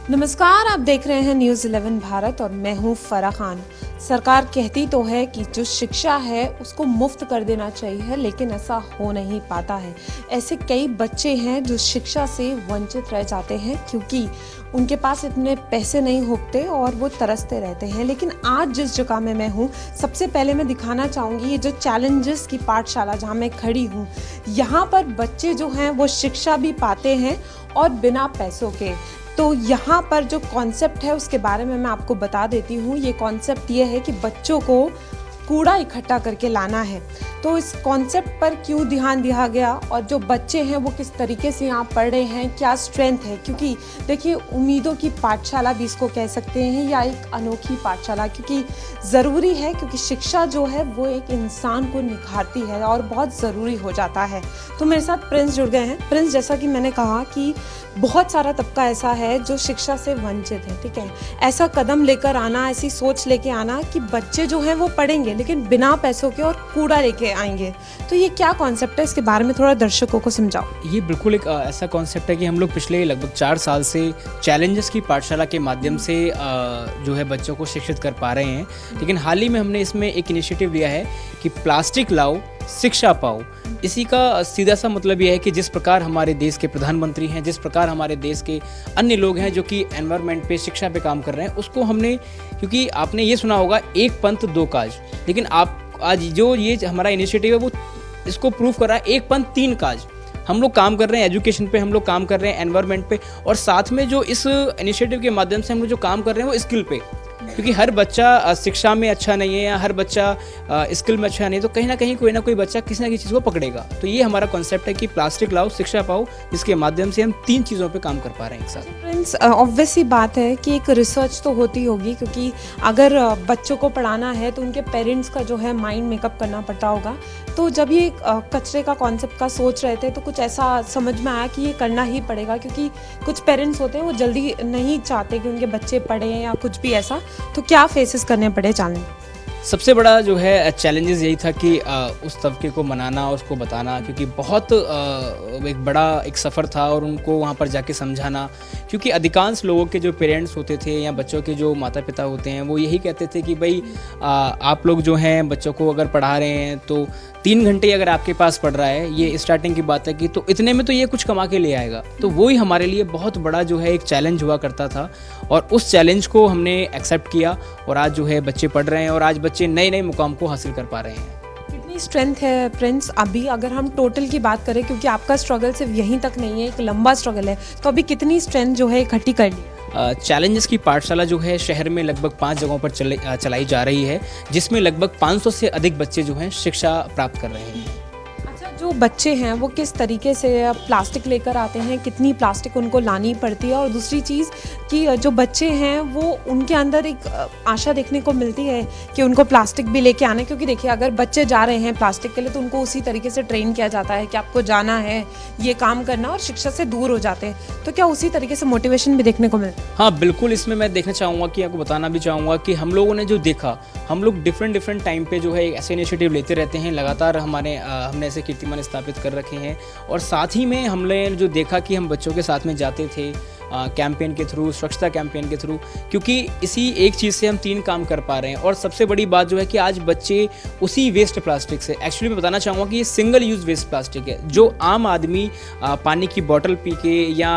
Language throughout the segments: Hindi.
नमस्कार, आप देख रहे हैं न्यूज़ 11 भारत और मैं हूं फराह खान। सरकार कहती तो है कि जो शिक्षा है उसको मुफ्त कर देना चाहिए, लेकिन ऐसा हो नहीं पाता है। ऐसे कई बच्चे हैं जो शिक्षा से वंचित रह जाते हैं क्योंकि उनके पास इतने पैसे नहीं होते और वो तरसते रहते हैं। लेकिन आज जिस जगह में मैं हूँ, सबसे पहले मैं दिखाना चाहूँगी ये जो चैलेंजेस की पाठशाला जहाँ मैं खड़ी हूँ, यहाँ पर बच्चे जो हैं वो शिक्षा भी पाते हैं और बिना पैसों के। तो यहाँ पर जो कॉन्सेप्ट है उसके बारे में मैं आपको बता देती हूँ। ये कॉन्सेप्ट ये है कि बच्चों को कूड़ा इकट्ठा करके लाना है। तो इस कॉन्सेप्ट पर क्यों ध्यान दिया गया और जो बच्चे हैं वो किस तरीके से यहाँ पढ़ रहे हैं, क्या स्ट्रेंथ है, क्योंकि देखिए उम्मीदों की पाठशाला भी इसको कह सकते हैं या एक अनोखी पाठशाला, क्योंकि ज़रूरी है, क्योंकि शिक्षा जो है वो एक इंसान को निखारती है और बहुत ज़रूरी हो जाता है। तो मेरे साथ प्रिंस जुड़ गए हैं। प्रिंस, जैसा कि मैंने कहा कि बहुत सारा तबका ऐसा है जो शिक्षा से वंचित है, ठीक है। ऐसा कदम लेकर आना, ऐसी सोच लेके आना कि बच्चे जो हैं वो पढ़ेंगे लेकिन बिना पैसों के और कूड़ा लेके आएंगे, तो ये क्या कॉन्सेप्ट है, इसके बारे में थोड़ा दर्शकों को समझाओ। ये बिल्कुल एक ऐसा कॉन्सेप्ट है कि हम लोग पिछले लगभग 4 साल से चैलेंजेस की पाठशाला के माध्यम से जो है बच्चों को शिक्षित कर पा रहे हैं। लेकिन हाल ही में हमने इसमें एक इनिशिएटिव लिया है कि प्लास्टिक लाओ शिक्षा पाओ। इसी का सीधा सा मतलब यह है कि जिस प्रकार हमारे देश के प्रधानमंत्री हैं, जिस प्रकार हमारे देश के अन्य लोग हैं जो कि एनवायरनमेंट पे, शिक्षा पे काम कर रहे हैं, उसको हमने, क्योंकि आपने ये सुना होगा एक पंथ दो काज, लेकिन आप आज जो ये हमारा इनिशिएटिव है वो इसको प्रूव कर रहा है, एक पंथ तीन काज। हम लोग काम कर रहे हैं एजुकेशन पे, हम लोग काम कर रहे हैं एनवायरनमेंट पे, और साथ में जो इस इनिशिएटिव के माध्यम से हम लोग जो काम कर रहे हैं वो स्किल पे, क्योंकि हर बच्चा शिक्षा में अच्छा नहीं है या हर बच्चा स्किल में अच्छा नहीं, तो कहीं ना कहीं कोई ना कोई बच्चा किसी ना किसी चीज़ को पकड़ेगा। तो ये हमारा कॉन्सेप्ट है कि प्लास्टिक लाओ शिक्षा पाओ, जिसके माध्यम से हम 3 चीज़ों पे काम कर पा रहे हैं एक साथ। फ्रेंड्स, ऑब्वियस ही बात है कि एक रिसर्च तो होती होगी, क्योंकि अगर बच्चों को पढ़ाना है तो उनके पेरेंट्स का जो है माइंड मेकअप करना पड़ता होगा। तो जब ये कचरे का कॉन्सेप्ट का सोच रहे थे तो कुछ ऐसा समझ में आया कि ये करना ही पड़ेगा, क्योंकि कुछ पेरेंट्स होते हैं वो जल्दी नहीं चाहते कि उनके बच्चे पढ़ें या कुछ भी ऐसा। तो क्या फेसेस करने पड़े चैलेंज? सबसे बड़ा जो है चैलेंजेस यही था कि उस तबके को मनाना, उसको बताना, क्योंकि बहुत एक बड़ा एक सफ़र था, और उनको वहाँ पर जाके समझाना, क्योंकि अधिकांश लोगों के जो पेरेंट्स होते थे या बच्चों के जो माता पिता होते हैं वो यही कहते थे कि भाई आप लोग जो हैं बच्चों को अगर पढ़ा रहे हैं तो 3 घंटे अगर आपके पास पढ़ रहा है, ये स्टार्टिंग की बात है कि तो इतने में तो ये कुछ कमा के ले आएगा। तो वो ही हमारे लिए बहुत बड़ा जो है एक चैलेंज हुआ करता था, और उस चैलेंज को हमने एक्सेप्ट किया, और आज जो है बच्चे पढ़ रहे हैं और आज बच्चे नए नए मुकाम को हासिल कर पा रहे हैं। कितनी स्ट्रेंथ है प्रिंस अभी, अगर हम टोटल की बात करें, क्योंकि आपका स्ट्रगल सिर्फ यहीं तक नहीं है, एक लंबा स्ट्रगल है, तो अभी कितनी स्ट्रेंथ जो है इकट्ठी कर ली? चैलेंजेस की पाठशाला जो है शहर में लगभग 5 जगहों पर चलाई जा रही है, जिसमें लगभग 500 से अधिक बच्चे जो हैं शिक्षा प्राप्त कर रहे हैं। जो बच्चे हैं वो किस तरीके से प्लास्टिक लेकर आते हैं, कितनी प्लास्टिक उनको लानी पड़ती है, और दूसरी चीज़ कि जो बच्चे हैं वो उनके अंदर एक आशा देखने को मिलती है कि उनको प्लास्टिक भी लेके आना है, क्योंकि देखिए अगर बच्चे जा रहे हैं प्लास्टिक के लिए तो उनको उसी तरीके से ट्रेन किया जाता है कि आपको जाना है, ये काम करना, और शिक्षा से दूर हो जाते हैं। तो क्या उसी तरीके से मोटिवेशन भी देखने को मिलता है? हाँ बिल्कुल, इसमें मैं देखना चाहूँगा कि आपको बताना भी चाहूँगा कि हम लोगों ने जो देखा, हम लोग डिफरेंट टाइम पे जो है ऐसे इनिशिएटिव लेते रहते हैं लगातार। हमने ऐसे कीर्तिमान स्थापित कर रखे हैं, और साथ ही में हमने जो देखा कि हम बच्चों के साथ में जाते थे कैंपेन के थ्रू, स्वच्छता कैंपेन के थ्रू, क्योंकि इसी एक चीज़ से हम 3 काम कर पा रहे हैं। और सबसे बड़ी बात जो है कि आज बच्चे उसी वेस्ट प्लास्टिक से, एक्चुअली मैं बताना चाहूँगा कि ये सिंगल यूज़ वेस्ट प्लास्टिक है, जो आम आदमी पानी की बोतल पी के या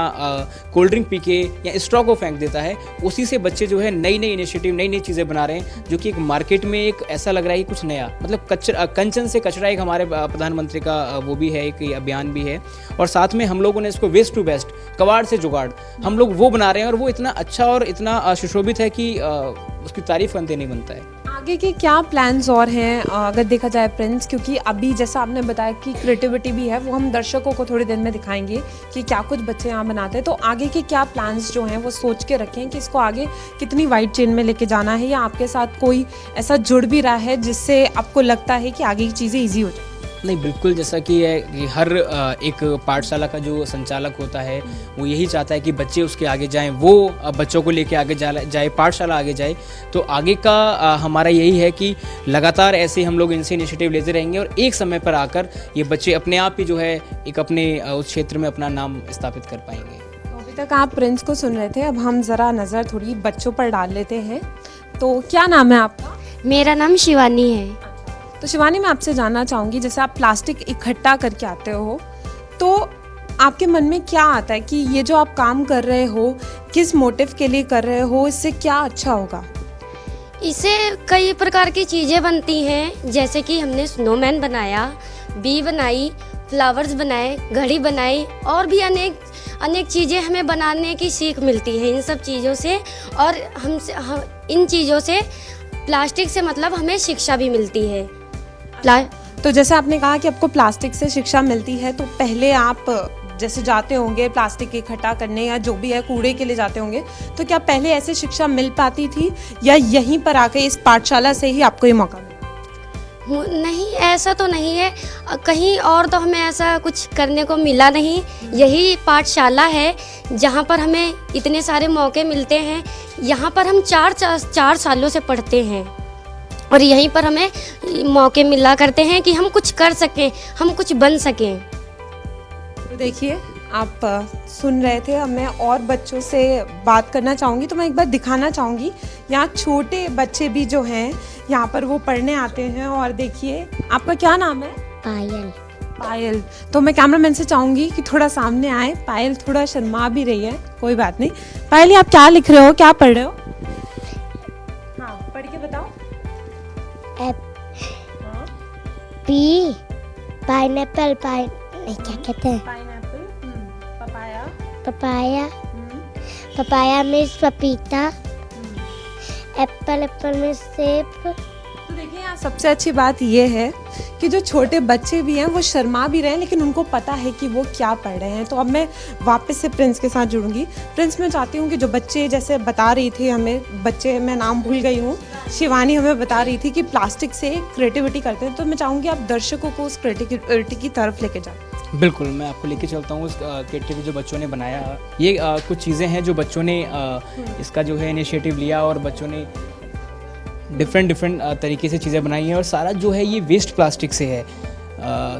कोल्ड ड्रिंक पी के या स्ट्रॉ को फेंक देता है, उसी से बच्चे जो है नई नई इनिशिएटिव, नई नई चीज़ें बना रहे हैं, जो कि एक मार्केट में एक ऐसा लग रहा है कि कुछ नया, मतलब कंचन से कचरा, एक हमारे प्रधानमंत्री का वो भी है, एक अभियान भी है। और साथ में हम लोगों ने इसको वेस्ट टू बेस्ट, कबाड़ से जुगाड़, हम लोग वो बना रहे हैं, और वो इतना अच्छा और इतना सुशोभित है कि उसकी तारीफ करते नहीं बनता है। आगे के क्या प्लान्स और हैं अगर देखा जाए प्रिंस, क्योंकि अभी जैसा आपने बताया कि क्रिएटिविटी भी है, वो हम दर्शकों को थोड़ी देर में दिखाएंगे कि क्या कुछ बच्चे यहाँ बनाते हैं। तो आगे के क्या प्लान्स जो हैं वो सोच के रखें कि इसको आगे कितनी वाइड चेन में लेके जाना है, या आपके साथ कोई ऐसा जुड़ भी रहा है जिससे आपको लगता है कि आगे की चीज़ें ईजी हो जाए? नहीं, बिल्कुल, जैसा कि है कि हर एक पाठशाला का जो संचालक होता है वो यही चाहता है कि बच्चे उसके आगे जाएं, वो बच्चों को लेके आगे जाए, पाठशाला आगे जाए। तो आगे का हमारा यही है कि लगातार ऐसे हम लोग इनसे इनिशिएटिव लेते रहेंगे, और एक समय पर आकर ये बच्चे अपने आप ही जो है एक अपने उस क्षेत्र में अपना नाम स्थापित कर पाएंगे। अभी तक आप प्रिंस को सुन रहे थे, अब हम ज़रा नज़र थोड़ी बच्चों पर डाल लेते हैं। तो क्या नाम है आपका? मेरा नाम शिवानी है। तो शिवानी, मैं आपसे जानना चाहूँगी, जैसे आप प्लास्टिक इकट्ठा करके आते हो तो आपके मन में क्या आता है कि ये जो आप काम कर रहे हो, किस मोटिव के लिए कर रहे हो, इससे क्या अच्छा होगा? इससे कई प्रकार की चीज़ें बनती हैं, जैसे कि हमने स्नोमैन बनाया, बी बनाई, फ्लावर्स बनाए, घड़ी बनाई और भी अनेक चीज़ें हमें बनाने की सीख मिलती है इन सब चीज़ों से। और हम इन चीज़ों से प्लास्टिक से मतलब हमें शिक्षा भी मिलती है। तो जैसे आपने कहा कि आपको प्लास्टिक से शिक्षा मिलती है, तो पहले आप जैसे जाते होंगे प्लास्टिक इकट्ठा करने या जो भी है कूड़े के लिए जाते होंगे, तो क्या पहले ऐसे शिक्षा मिल पाती थी या यहीं पर आके इस पाठशाला से ही आपको ये मौका मिला? नहीं, ऐसा तो नहीं है, कहीं और तो हमें ऐसा कुछ करने को मिला नहीं। यही पाठशाला है जहाँ पर हमें इतने सारे मौके मिलते हैं। यहाँ पर हम चार सालों से पढ़ते हैं और यहीं पर हमें मौके मिला करते हैं कि हम कुछ कर सकें, हम कुछ बन सकें। तो देखिए, आप सुन रहे थे, अब मैं और बच्चों से बात करना चाहूँगी। तो मैं एक बार दिखाना चाहूँगी, यहाँ छोटे बच्चे भी जो हैं यहाँ पर वो पढ़ने आते हैं। और देखिए, आपका क्या नाम है? पायल। पायल। तो मैं कैमरामैन से चाहूँगी कि थोड़ा सामने आए। पायल थोड़ा शर्मा भी रही है, कोई बात नहीं। पायल, ये आप क्या लिख रहे हो, क्या पढ़ रहे हो? हाँ, पढ़ के बताओ। पी पाइनएप्पल नहीं, क्या कहते हैं? Pineapple, papaya, papaya, papaya means पपीता, एप्पल मीन्स सेब। तो देखिए, यहाँ सबसे अच्छी बात ये है कि जो छोटे बच्चे भी हैं वो शर्मा भी रहे हैं, लेकिन उनको पता है कि वो क्या पढ़ रहे हैं। तो अब मैं वापस से प्रिंस के साथ जुड़ूंगी। प्रिंस, मैं चाहती हूँ कि जो बच्चे जैसे बता रही थी हमें, बच्चे, मैं नाम भूल गई हूँ, शिवानी हमें बता रही थी कि प्लास्टिक से क्रिएटिविटी करते हैं, तो मैं चाहूँगी आप दर्शकों को उस क्रिएटिविटी की तरफ लेके जाएं। बिल्कुल, मैं आपको लेके चलता हूँ उस क्रिएटिविटी जो बच्चों ने बनाया। ये कुछ चीज़ें हैं जो बच्चों ने इसका जो है इनिशिएटिव लिया और बच्चों ने डिफरेंट तरीके से चीज़ें बनाई हैं। और सारा जो है ये वेस्ट प्लास्टिक से है।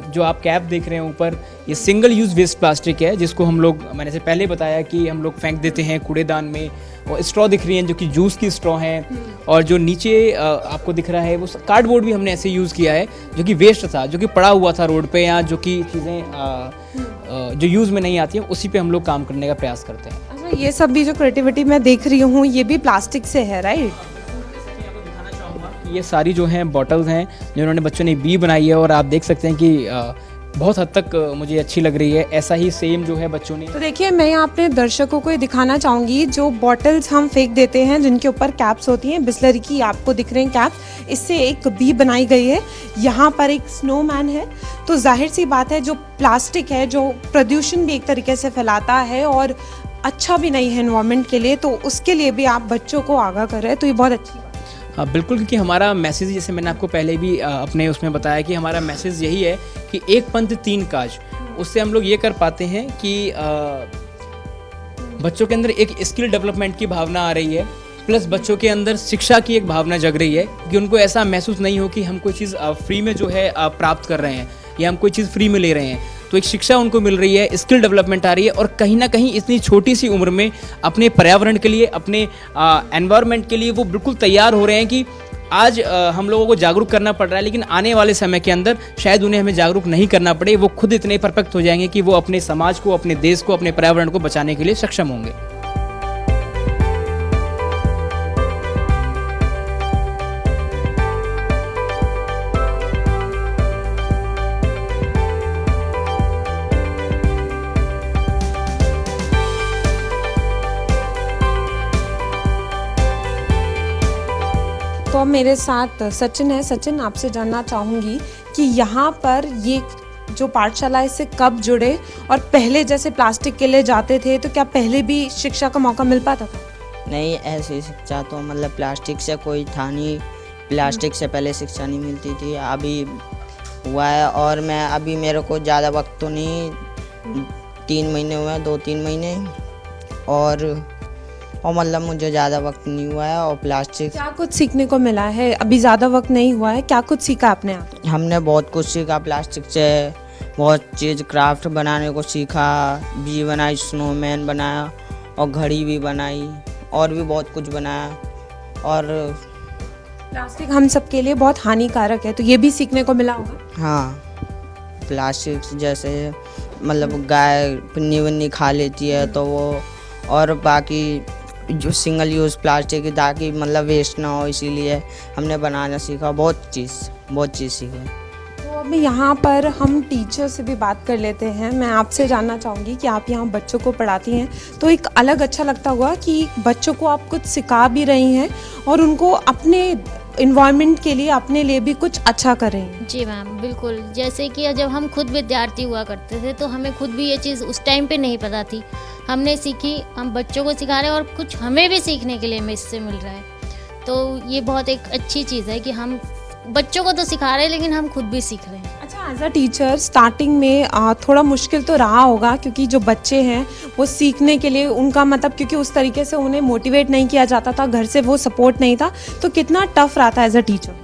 जो आप कैप देख रहे हैं ऊपर, ये सिंगल यूज़ वेस्ट प्लास्टिक है, जिसको हम लोग, मैंने से पहले बताया कि हम लोग फेंक देते हैं कूड़ेदान में। और स्ट्रॉ दिख रही हैं जो कि जूस की स्ट्रॉ हैं। और जो नीचे आपको दिख रहा है वो कार्डबोर्ड भी हमने ऐसे यूज़ किया है, जो कि वेस्ट था, जो कि पड़ा हुआ था रोड पे, या जो कि चीज़ें जो यूज़ में नहीं आती हैं, उसी पे हम लोग काम करने का प्रयास करते हैं। अच्छा, ये सब भी जो क्रिएटिविटी मैं देख रही हूँ ये भी प्लास्टिक से है, राइट? ये सारी जो हैं बॉटल्स हैं जिन्होंने बच्चों ने बी बनाई है, और आप देख सकते हैं कि बहुत हद तक मुझे अच्छी लग रही है। ऐसा ही सेम जो है बच्चों ने। तो देखिए, मैं यहाँ अपने दर्शकों को ये दिखाना चाहूँगी, जो बॉटल्स हम फेंक देते हैं जिनके ऊपर कैप्स होती हैं, बिस्लरी की आपको दिख रहे हैं कैप्स, इससे एक बी बनाई गई है। यहाँ पर एक स्नोमैन है। तो जाहिर सी बात है, जो प्लास्टिक है जो प्रदूषण भी एक तरीके से फैलाता है और अच्छा भी नहीं है एनवायरनमेंट के लिए, तो उसके लिए भी आप बच्चों को आगाह कर रहे हैं, तो ये बहुत अच्छी बात है। हाँ बिल्कुल, क्योंकि हमारा मैसेज, जैसे मैंने आपको पहले भी अपने उसमें बताया कि हमारा मैसेज यही है कि एक पंथ तीन काज। उससे हम लोग ये कर पाते हैं कि बच्चों के अंदर एक स्किल डेवलपमेंट की भावना आ रही है, प्लस बच्चों के अंदर शिक्षा की एक भावना जग रही है कि उनको ऐसा महसूस नहीं हो कि हम कोई चीज़ फ्री में जो है प्राप्त कर रहे हैं या हम कोई चीज़ फ्री में ले रहे हैं। तो एक शिक्षा उनको मिल रही है, स्किल डेवलपमेंट आ रही है, और कहीं ना कहीं इतनी छोटी सी उम्र में अपने पर्यावरण के लिए, अपने एनवायरनमेंट के लिए वो बिल्कुल तैयार हो रहे हैं कि आज हम लोगों को जागरूक करना पड़ रहा है, लेकिन आने वाले समय के अंदर शायद उन्हें हमें जागरूक नहीं करना पड़े। वो खुद इतने परफेक्ट हो जाएंगे कि वो अपने समाज को, अपने देश को, अपने पर्यावरण को बचाने के लिए सक्षम होंगे। तो अब मेरे साथ सचिन है। सचिन, आपसे जानना चाहूँगी कि यहाँ पर ये जो पाठशाला है इससे कब जुड़े, और पहले जैसे प्लास्टिक के लिए जाते थे तो क्या पहले भी शिक्षा का मौका मिल पाता था? नहीं, ऐसी शिक्षा तो मतलब प्लास्टिक से कोई था नहीं। प्लास्टिक से पहले शिक्षा नहीं मिलती थी, अभी हुआ है। और मैं अभी, मेरे को ज़्यादा वक्त तो नहीं, 3 महीने हुए हैं, 2-3 महीने, और मतलब मुझे ज़्यादा वक्त नहीं हुआ है। और प्लास्टिक, क्या कुछ सीखने को मिला है? अभी ज़्यादा वक्त नहीं हुआ है, क्या कुछ सीखा आपने आप? हमने बहुत कुछ सीखा प्लास्टिक से, बहुत चीज़ क्राफ्ट बनाने को सीखा, बी बनाई, स्नोमैन बनाया, और घड़ी भी बनाई और भी बहुत कुछ बनाया। और प्लास्टिक हम सबके लिए बहुत हानिकारक है, तो ये भी सीखने को मिला होगा। हाँ, प्लास्टिक जैसे मतलब गाय पन्नी वन्नी खा लेती है तो वो, और बाकी जो सिंगल यूज़ प्लास्टिक ताकि मतलब वेस्ट ना हो, इसीलिए हमने बनाना सीखा। बहुत चीज़ सीखी। तो अभी यहाँ पर हम टीचर से भी बात कर लेते हैं। मैं आपसे जानना चाहूँगी कि आप यहाँ बच्चों को पढ़ाती हैं तो एक अलग अच्छा लगता हुआ कि बच्चों को आप कुछ सिखा भी रही हैं और उनको अपने इन्वायरमेंट के लिए, अपने लिए भी कुछ अच्छा कर रही हैं। जी मैम, बिल्कुल। जैसे कि जब हम खुद विद्यार्थी हुआ करते थे तो हमें खुद भी ये चीज़ उस टाइम पे नहीं पता थी, हमने सीखी, हम बच्चों को सिखा रहे हैं और कुछ हमें भी सीखने के लिए हमें इससे मिल रहा है। तो ये बहुत एक अच्छी चीज़ है कि हम बच्चों को तो सिखा रहे हैं लेकिन हम खुद भी सीख रहे हैं। अच्छा, एज अ टीचर स्टार्टिंग में थोड़ा मुश्किल तो रहा होगा, क्योंकि जो बच्चे हैं वो सीखने के लिए उनका मतलब, क्योंकि उस तरीके से उन्हें मोटिवेट नहीं किया जाता था, घर से वो सपोर्ट नहीं था, तो कितना टफ रहा था as a teacher?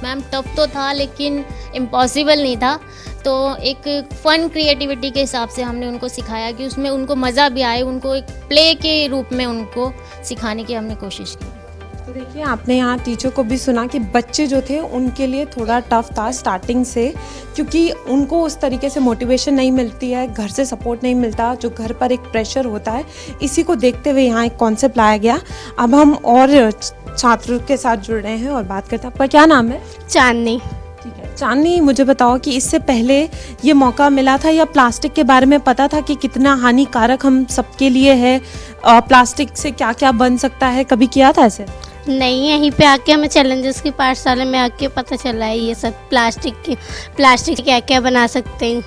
Ma'am tough तो था लेकिन इम्पॉसिबल नहीं था। तो एक फ़न क्रिएटिविटी के हिसाब से हमने उनको सिखाया कि उसमें उनको मज़ा भी आए, उनको एक प्ले के रूप में उनको सिखाने की हमने कोशिश की। तो देखिए, आपने यहाँ टीचर को भी सुना कि बच्चे जो थे उनके लिए थोड़ा टफ था स्टार्टिंग से, क्योंकि उनको उस तरीके से मोटिवेशन नहीं मिलती है, घर से सपोर्ट नहीं मिलता, जो घर पर एक प्रेशर होता है। इसी को देखते हुए यहाँ एक कॉन्सेप्ट लाया गया। अब हम और छात्रों के साथ जुड़ रहे हैं और बात करते हैं। आपका क्या नाम है? चांदनी। ठीक है चांदनी, मुझे बताओ कि इससे पहले ये मौका मिला था या प्लास्टिक के बारे में पता था कि कितना हानिकारक हम सबके लिए है, प्लास्टिक से क्या क्या बन सकता है, कभी किया था ऐसे? नहीं, यहीं पे आके हमें चैलेंजेस की पाठशाला में आके पता चला है ये सब प्लास्टिक क्या क्या बना सकते हैं,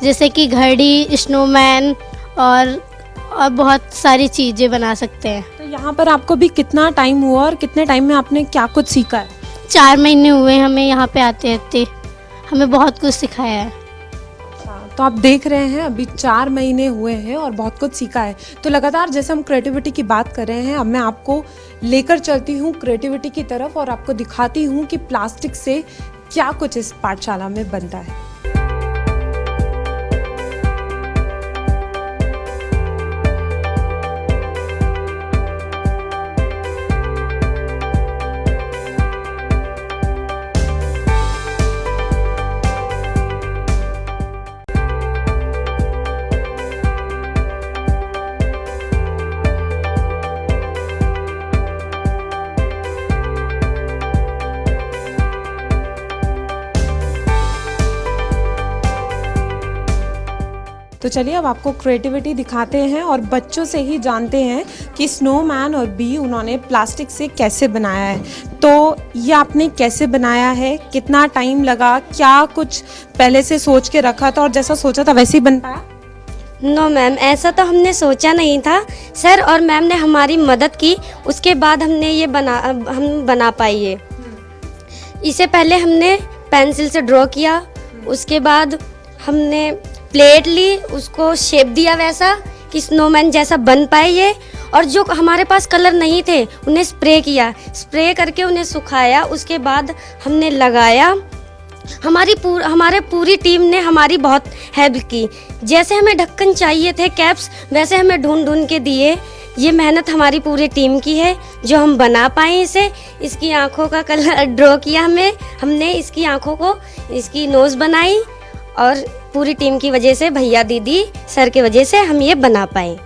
जैसे कि घड़ी, स्नोमैन और बहुत सारी चीज़ें बना सकते हैं। तो यहाँ पर आपको भी कितना टाइम हुआ और कितने टाइम में आपने क्या कुछ सीखा है? 4 महीने हुए हमें यहाँ पे आते आते, हमें बहुत कुछ सिखाया है। तो आप देख रहे हैं अभी 4 महीने हुए हैं और बहुत कुछ सीखा है। तो लगातार जैसे हम क्रिएटिविटी की बात कर रहे हैं, अब मैं आपको लेकर चलती हूँ क्रिएटिविटी की तरफ और आपको दिखाती हूँ कि प्लास्टिक से क्या कुछ इस पाठशाला में बनता है। तो चलिए अब आपको क्रिएटिविटी दिखाते हैं और बच्चों से ही जानते हैं कि स्नोमैन और बी उन्होंने प्लास्टिक से कैसे बनाया है। तो ये आपने कैसे बनाया है, कितना टाइम लगा, क्या कुछ पहले से सोच के रखा था और जैसा सोचा था वैसे ही बन पाया? नो मैम, ऐसा तो हमने सोचा नहीं था। सर और मैम ने हमारी मदद की, उसके बाद हमने ये हम बना पाई ये। इससे पहले हमने पेंसिल से ड्रॉ किया, उसके बाद हमने प्लेट ली, उसको शेप दिया वैसा कि स्नोमैन जैसा बन पाए ये। और जो हमारे पास कलर नहीं थे उन्हें स्प्रे किया, स्प्रे करके उन्हें सुखाया, उसके बाद हमने लगाया। हमारे पूरी टीम ने हमारी बहुत हेल्प की। जैसे हमें ढक्कन चाहिए थे, कैप्स, वैसे हमें ढूंढ के दिए। ये मेहनत हमारी पूरी टीम की है जो हम बना पाए इसे। इसकी आंखों का कलर ड्रॉ किया हमने इसकी आंखों को, इसकी नोज़ बनाई और पूरी टीम की वजह से, भैया दीदी सर की वजह से हम ये बना पाए।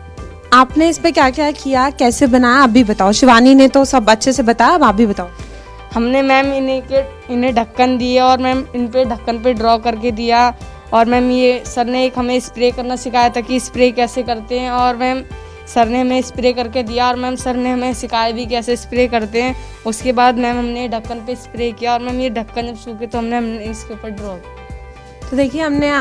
आपने इस पे क्या क्या किया, कैसे बनाया, आप भी बताओ। शिवानी ने तो सब अच्छे से बताया, अब आप भी बताओ। हमने मैम इन्हें ढक्कन दिए और मैम इन पे ढक्कन पे ड्रॉ करके दिया। और मैम ये सर ने एक हमें स्प्रे करना सिखाया था कि स्प्रे कैसे करते हैं, और मैम सर ने हमें स्प्रे करके दिया और मैम सर ने हमें सिखाया भी कैसे स्प्रे करते हैं। उसके बाद मैम हमने ढक्कन पे स्प्रे किया और मैम ये ढक्कन जब सूखे तो हमने इसके ऊपर ड्रॉ किया। तो देखिए, हमने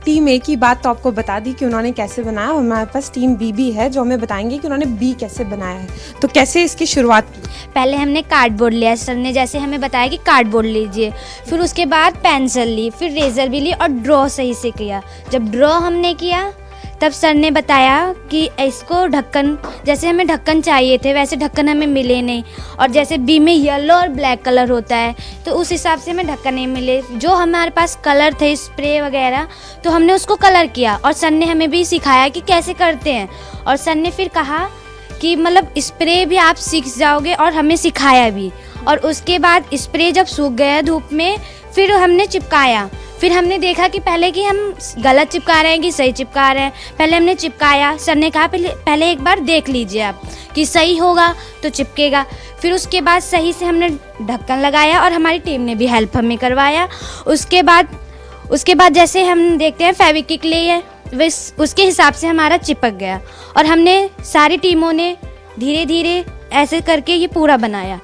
टीम ए की बात तो आपको बता दी कि उन्होंने कैसे बनाया। हमारे पास टीम बी भी है जो हमें बताएंगे कि उन्होंने बी कैसे बनाया है। तो कैसे इसकी शुरुआत की? पहले हमने कार्डबोर्ड लिया, सर ने जैसे हमें बताया कि कार्डबोर्ड लीजिए, फिर उसके बाद पेंसिल ली, फिर रेज़र भी ली और ड्रॉ सही से किया। जब ड्रॉ हमने किया तब सर ने बताया कि इसको ढक्कन, जैसे हमें ढक्कन चाहिए थे वैसे ढक्कन हमें मिले नहीं, और जैसे बी में येलो और ब्लैक कलर होता है तो उस हिसाब से हमें ढक्कन नहीं मिले। जो हमारे पास कलर थे, स्प्रे वगैरह, तो हमने उसको कलर किया और सर ने हमें भी सिखाया कि कैसे करते हैं। और सर ने फिर कहा कि मतलब स्प्रे भी आप सीख जाओगे, और हमें सिखाया भी। और उसके बाद स्प्रे जब सूख गया धूप में, फिर हमने चिपकाया। फिर हमने देखा कि पहले कि हम गलत चिपका रहे हैं कि सही चिपका रहे हैं। पहले हमने चिपकाया, सर ने कहा पहले एक बार देख लीजिए आप कि सही होगा तो चिपकेगा। फिर उसके बाद सही से हमने ढक्कन लगाया और हमारी टीम ने भी हेल्प हमें करवाया। उसके बाद जैसे हम देखते हैं फेविक्विक लिए, उसके हिसाब से हमारा चिपक गया। और हमने सारी टीमों ने धीरे धीरे ऐसे करके ये पूरा बनाया।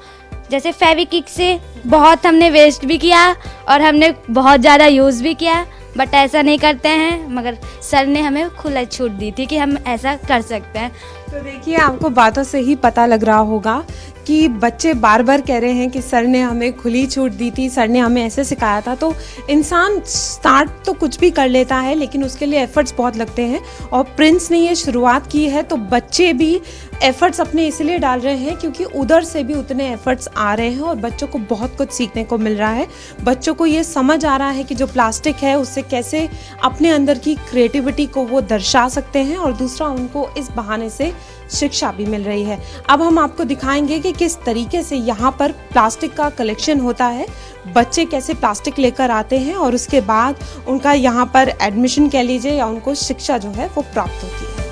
जैसे फेविक्विक से बहुत हमने वेस्ट भी किया और हमने बहुत ज़्यादा यूज़ भी किया, बट ऐसा नहीं करते हैं। मगर सर ने हमें खुला छूट दी थी कि हम ऐसा कर सकते हैं। तो देखिए, आपको बातों से ही पता लग रहा होगा कि बच्चे बार बार कह रहे हैं कि सर ने हमें खुली छूट दी थी, सर ने हमें ऐसे सिखाया था। तो इंसान स्टार्ट तो कुछ भी कर लेता है, लेकिन उसके लिए एफर्ट्स बहुत लगते हैं। और प्रिंस ने ये शुरुआत की है, तो बच्चे भी एफर्ट्स अपने इसलिए डाल रहे हैं क्योंकि उधर से भी उतने एफर्ट्स आ रहे हैं और बच्चों को बहुत कुछ सीखने को मिल रहा है। बच्चों को ये समझ आ रहा है कि जो प्लास्टिक है उससे कैसे अपने अंदर की क्रिएटिविटी को वो दर्शा सकते हैं, और दूसरा उनको इस बहाने से शिक्षा भी मिल रही है। अब हम आपको दिखाएंगे कि किस तरीके से यहाँ पर प्लास्टिक का कलेक्शन होता है, बच्चे कैसे प्लास्टिक लेकर आते हैं और उसके बाद उनका यहाँ पर एडमिशन कह लीजिए या उनको शिक्षा जो है वो प्राप्त होती है।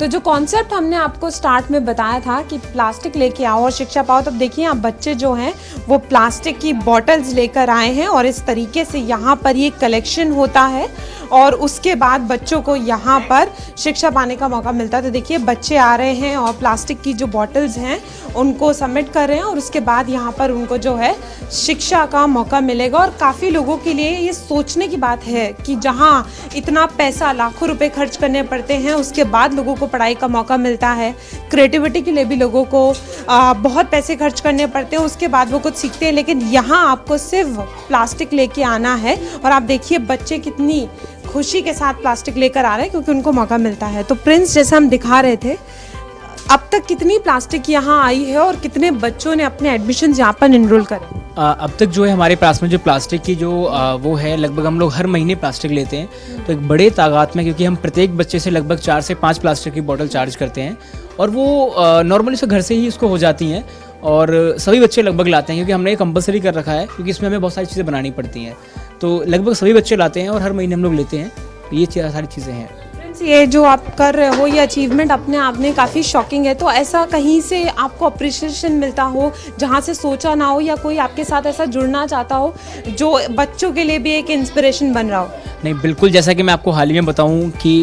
तो जो कॉन्सेप्ट हमने आपको स्टार्ट में बताया था कि प्लास्टिक लेके आओ और शिक्षा पाओ, तब देखिए आप बच्चे जो हैं वो प्लास्टिक की बॉटल्स लेकर आए हैं और इस तरीके से यहाँ पर ये कलेक्शन होता है और उसके बाद बच्चों को यहाँ पर शिक्षा पाने का मौका मिलता है। तो देखिए बच्चे आ रहे हैं और प्लास्टिक की जो बॉटल्स हैं उनको सबमिट कर रहे हैं और उसके बाद यहाँ पर उनको जो है शिक्षा का मौका मिलेगा। और काफ़ी लोगों के लिए ये सोचने की बात है कि जहाँ इतना पैसा लाखों रुपए खर्च करने पड़ते हैं उसके बाद लोगों को पढ़ाई का मौका मिलता है। क्रिएटिविटी के लिए भी लोगों को बहुत पैसे खर्च करने पड़ते हैं, उसके बाद वो कुछ सीखते हैं। लेकिन यहाँ आपको सिर्फ प्लास्टिक लेके आना है और आप देखिए बच्चे कितनी खुशी के साथ प्लास्टिक लेकर आ रहे हैं क्योंकि उनको मौका मिलता है। तो प्रिंस, जैसे हम दिखा रहे थे, अब तक कितनी प्लास्टिक यहाँ आई है और कितने बच्चों ने अपने एडमिशन यहाँ पर इनरोल करे? अब तक जो है हमारे पास में जो प्लास्टिक की जो वो है, लगभग हम लोग हर महीने प्लास्टिक लेते हैं। तो एक बड़े तादाद में, क्योंकि हम प्रत्येक बच्चे से लगभग 4 से 5 प्लास्टिक की बोतल चार्ज करते हैं और वो नॉर्मली से घर से ही उसको हो जाती हैं और सभी बच्चे लगभग लाते हैं क्योंकि हमने ये कंपलसरी कर रखा है क्योंकि इसमें हमें बहुत सारी चीज़ें बनानी पड़ती हैं। तो लगभग सभी बच्चे लाते हैं और हर महीने हम लोग लेते हैं। तो ये सारी चीज़ें हैं। ये जो आप कर रहे हो, ये अचीवमेंट अपने आप में काफ़ी शॉकिंग है। तो ऐसा कहीं से आपको अप्रिशिएशन मिलता हो जहाँ से सोचा ना हो, या कोई आपके साथ ऐसा जुड़ना चाहता हो जो बच्चों के लिए भी एक इंस्पिरेशन बन रहा हो? नहीं, बिल्कुल, जैसा कि मैं आपको हाल ही में बताऊं कि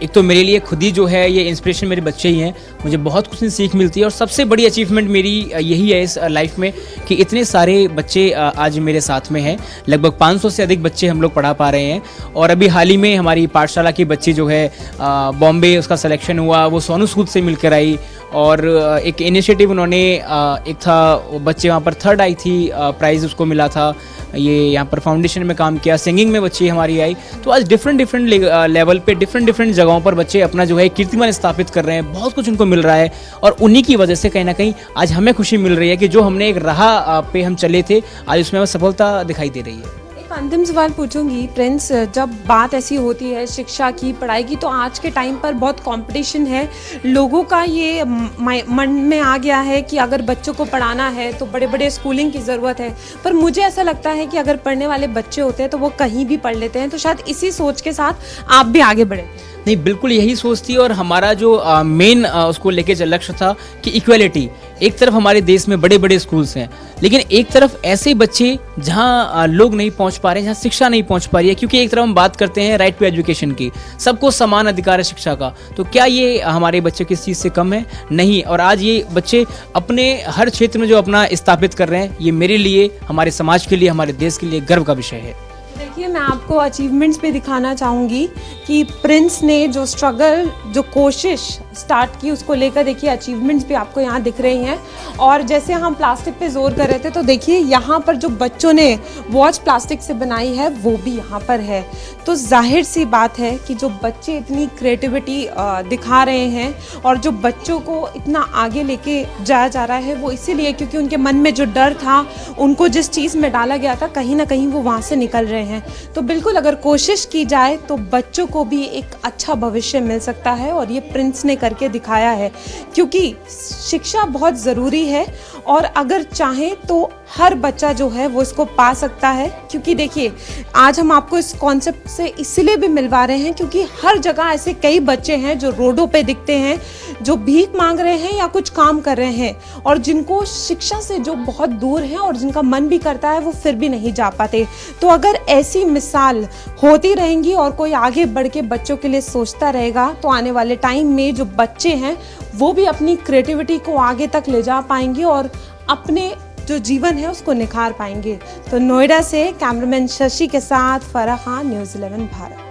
एक तो मेरे लिए खुद ही जो है ये इंस्पिरेशन मेरे बच्चे ही हैं। मुझे बहुत कुछ सीख मिलती है और सबसे बड़ी अचीवमेंट मेरी यही है इस लाइफ में कि इतने सारे बच्चे आज मेरे साथ में हैं। लगभग 500 से अधिक बच्चे हम लोग पढ़ा पा रहे हैं। और अभी हाल ही में हमारी पाठशाला की बच्ची जो है बॉम्बे, उसका सिलेक्शन हुआ, वो सोनू सूद से मिलकर आई और एक इनिशिएटिव उन्होंने एक था, बच्चे वहाँ पर 3rd आई थी, प्राइज़ उसको मिला था। ये यहाँ पर फाउंडेशन में काम किया, सिंगिंग में बच्ची हमारी आई। तो आज डिफरेंट लेवल पे डिफरेंट जगहों पर बच्चे अपना जो है कीर्तिमान स्थापित कर रहे हैं। बहुत कुछ उनको मिल रहा है और उन्हीं की वजह से कहीं ना कहीं आज हमें खुशी मिल रही है कि जो हमने एक राह पे हम चले थे, आज उसमें हमें सफलता दिखाई दे रही है। अंतिम सवाल पूछूंगी प्रिंस, जब बात ऐसी होती है शिक्षा की, पढ़ाई की, तो आज के टाइम पर बहुत कंपटीशन है। लोगों का ये मन में आ गया है कि अगर बच्चों को पढ़ाना है तो बड़े बड़े स्कूलिंग की ज़रूरत है। पर मुझे ऐसा लगता है कि अगर पढ़ने वाले बच्चे होते हैं तो वो कहीं भी पढ़ लेते हैं। तो शायद इसी सोच के साथ आप भी आगे बढ़े। नहीं, बिल्कुल यही सोच थी और हमारा जो मेन उसको लेके लक्ष्य था कि इक्वलिटी, एक तरफ हमारे देश में बड़े बड़े स्कूल्स हैं, लेकिन एक तरफ ऐसे बच्चे जहां लोग नहीं पहुंच पा रहे हैं, जहां शिक्षा नहीं पहुंच पा रही है। क्योंकि एक तरफ हम बात करते हैं राइट टू एजुकेशन की, सबको समान अधिकार है शिक्षा का, तो क्या ये हमारे बच्चे किस चीज़ से कम है? नहीं। और आज ये बच्चे अपने हर क्षेत्र में जो अपना स्थापित कर रहे हैं, ये मेरे लिए, हमारे समाज के लिए, हमारे देश के लिए गर्व का विषय है। देखिए, मैं आपको अचीवमेंट्स पे दिखाना चाहूँगी कि प्रिंस ने जो स्ट्रगल, जो कोशिश स्टार्ट की, उसको लेकर देखिए अचीवमेंट्स भी आपको यहाँ दिख रही हैं। और जैसे हम प्लास्टिक पे जोर कर रहे थे, तो देखिए यहाँ पर जो बच्चों ने वॉच प्लास्टिक से बनाई है वो भी यहाँ पर है। तो जाहिर सी बात है कि जो बच्चे इतनी क्रिएटिविटी दिखा रहे हैं और जो बच्चों को इतना आगे लेके जाया जा रहा है, वो इसीलिए क्योंकि उनके मन में जो डर था, उनको जिस चीज़ में डाला गया था, कहीं ना कहीं वो वहाँ से निकल रहे हैं। तो बिल्कुल अगर कोशिश की जाए तो बच्चों को भी एक अच्छा भविष्य मिल सकता है, और ये प्रिंस ने करके दिखाया है। क्योंकि शिक्षा बहुत ज़रूरी है, और अगर चाहे तो हर बच्चा जो है वो इसको पा सकता है। क्योंकि देखिए, आज हम आपको इस कॉन्सेप्ट से इसलिए भी मिलवा रहे हैं क्योंकि हर जगह ऐसे कई बच्चे हैं जो रोडों पे दिखते हैं, जो भीख मांग रहे हैं या कुछ काम कर रहे हैं, और जिनको शिक्षा से जो बहुत दूर हैं और जिनका मन भी करता है वो फिर भी नहीं जा पाते। तो अगर ऐसी मिसाल होती रहेंगी और कोई आगे बढ़ के बच्चों के लिए सोचता रहेगा, तो आने वाले टाइम में जो बच्चे हैं वो भी अपनी क्रिएटिविटी को आगे तक ले जा पाएंगे और अपने जो जीवन है उसको निखार पाएंगे। तो नोएडा से कैमरामैन शशि के साथ Farah Khan, news 11 Bharat.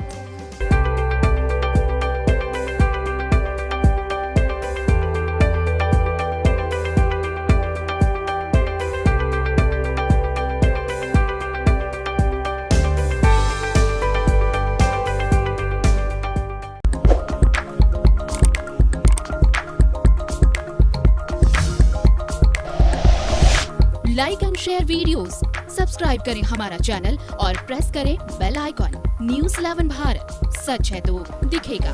Like and share videos, subscribe करें हमारा चैनल और प्रेस करें बेल आइकॉन। न्यूज़ 11 भारत, सच है तो दिखेगा।